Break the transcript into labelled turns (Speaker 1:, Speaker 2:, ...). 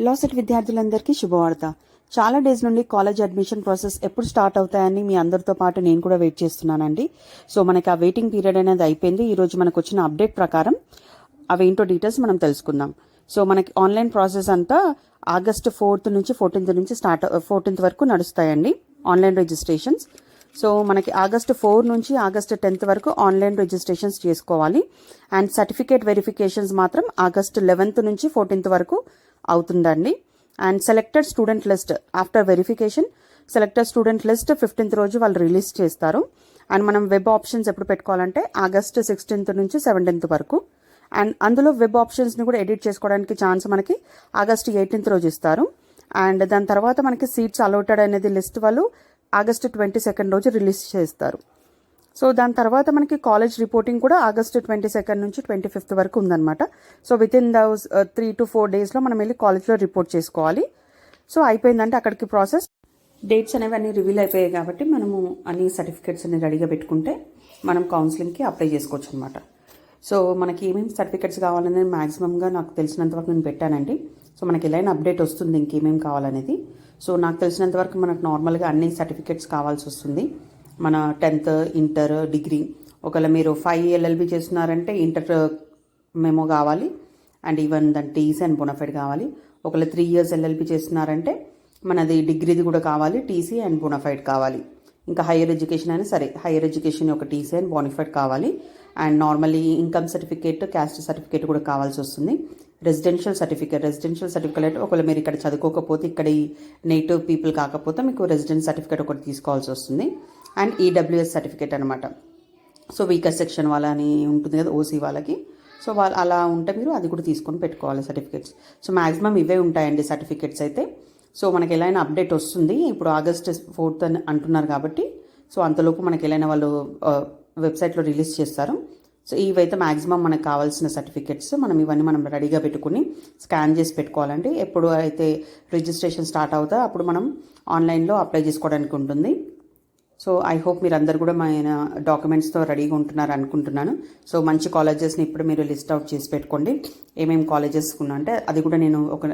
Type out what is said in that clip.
Speaker 1: Law set విద్యార్థులందరికీ శుభవార్త. చాలా డేస్ నుండి కాలేజ్ అడ్మిషన్ ప్రాసెస్ ఎప్పుడు స్టార్ట్ అవుతాయని మీ అందరితో పాటు నేను కూడా వెయిట్ చేస్తున్నానండి. సో మనకి ఆ వెయిటింగ్ పీరియడ్ అనేది అయిపోయింది. ఈరోజు మనకు వచ్చిన అప్డేట్ ప్రకారం అవేంటో డీటెయిల్స్ మనం తెలుసుకుందాం. సో మనకి ఆన్లైన్ ప్రాసెస్ అంతా ఆగస్ట్ 4th నుంచి 14th నుంచి 14th వరకు నడుస్తాయండి ఆన్లైన్ రిజిస్ట్రేషన్స్. సో మనకి ఆగస్ట్ 4 నుంచి ఆగస్ట్ 10th వరకు ఆన్లైన్ రిజిస్ట్రేషన్స్ చేసుకోవాలి. అండ్ సర్టిఫికేట్ వెరిఫికేషన్స్ మాత్రం ఆగస్ట్ 11th నుంచి 14th వరకు అవుతుందండి. And selected student list after verification, selected student list 15th రోజు వాళ్ళు రిలీజ్ చేస్తారు. అండ్ మనం వెబ్ ఆప్షన్స్ ఎప్పుడు పెట్టుకోవాలంటే ఆగస్ట్ 16th నుంచి 17th వరకు. అండ్ అందులో వెబ్ ఆప్షన్స్ని కూడా ఎడిట్ చేసుకోవడానికి ఛాన్స్ మనకి ఆగస్ట్ 18th రోజు ఇస్తారు. అండ్ దాని తర్వాత మనకి సీట్స్ అలౌటెడ్ అనేది లిస్ట్ వాళ్ళు ఆగస్ట్ 22nd రోజు రిలీజ్ చేస్తారు. సో దాని తర్వాత మనకి కాలేజ్ రిపోర్టింగ్ కూడా ఆగస్ట్ 22nd నుంచి 25th వరకు ఉందన్నమాట. So with in those 3 to 4 డేస్లో మనం వెళ్ళి కాలేజ్లో రిపోర్ట్ చేసుకోవాలి. సో అయిపోయిందంటే అక్కడికి ప్రాసెస్ డేట్స్ అనేవి అన్నీ రివీల్ అయిపోయాయి కాబట్టి మనము అన్ని సర్టిఫికేట్స్ అన్ని రెడీగా పెట్టుకుంటే మనం కౌన్సిలింగ్కి అప్లై చేసుకోవచ్చు అనమాట. సో మనకి ఏమేమి సర్టిఫికేట్స్ కావాలనేది మ్యాక్సిమంగా నాకు తెలిసినంత వరకు నేను పెట్టానండి. సో మనకి ఎలాగైనా అప్డేట్ వస్తుంది ఇంకేమేమి కావాలనేది. సో నాకు తెలిసినంత వరకు మనకు నార్మల్గా అన్ని సర్టిఫికేట్స్ కావాల్సి వస్తుంది. మన 10th, ఇంటర్, డిగ్రీ, ఒకవేళ మీరు 5 LLB చేస్తున్నారంటే ఇంటర్ మెమో కావాలి. అండ్ ఈవెన్ దాని టీసీ అండ్ బోనఫైడ్ కావాలి. ఒకవేళ 3 years LLB చేస్తున్నారంటే మనది డిగ్రీది కూడా కావాలి, టీసీ అండ్ బోనఫైడ్ కావాలి. ఇంకా హైయర్ ఎడ్యుకేషన్ అయినా సరే హైయర్ ఎడ్యుకేషన్ ఒక టీసీ అండ్ బోనఫైడ్ కావాలి. And normally income certificate, caste certificate కూడా కావాల్సి వస్తుంది. రెసిడెన్షియల్ సర్టిఫికేట్ అంటే ఒకవేళ మీరు ఇక్కడ చదువుకోకపోతే, ఇక్కడ ఈ నేటివ్ పీపుల్ కాకపోతే మీకు రెసిడెన్స్ సర్టిఫికేట్ ఒకటి తీసుకోవాల్సి వస్తుంది. అండ్ ఈడబ్ల్యూఎస్ సర్టిఫికేట్ అనమాట. సో వీకర్ సెక్షన్ వాళ్ళని ఉంటుంది కదా ఓసీ వాళ్ళకి. సో వాళ్ళు అలా ఉంటే మీరు అది కూడా తీసుకొని పెట్టుకోవాలి సర్టిఫికేట్స్. సో మ్యాక్సిమం ఇవే ఉంటాయండి సర్టిఫికేట్స్ అయితే. సో మనకి ఎలా అయినా అప్డేట్ వస్తుంది. ఇప్పుడు ఆగస్ట్ 4th అని అంటున్నారు కాబట్టి సో అంతలోపు మనకి ఎలా అయినా వాళ్ళు వెబ్సైట్లో రిలీజ్ చేస్తారు. సో ఇవైతే మ్యాక్సిమం మనకు కావాల్సిన సర్టిఫికేట్స్. ఇవన్నీ మనం రెడీగా పెట్టుకుని స్కాన్ చేసి పెట్టుకోవాలండి. ఎప్పుడు అయితే రిజిస్ట్రేషన్ స్టార్ట్ అవుతుందో అప్పుడు మనం ఆన్లైన్లో అప్లై చేసుకోవడానికి ఉంటుంది. సో ఐ హోప్ మీరు అందరు కూడా మన డాక్యుమెంట్స్తో రెడీగా ఉంటున్నారు అనుకుంటున్నాను. సో మంచి కాలేజెస్ని ఇప్పుడు మీరు లిస్ట్ అవుట్ చేసి పెట్టుకోండి. ఏమేమి కాలేజెస్ ఉన్నా అంటే అది కూడా నేను ఒక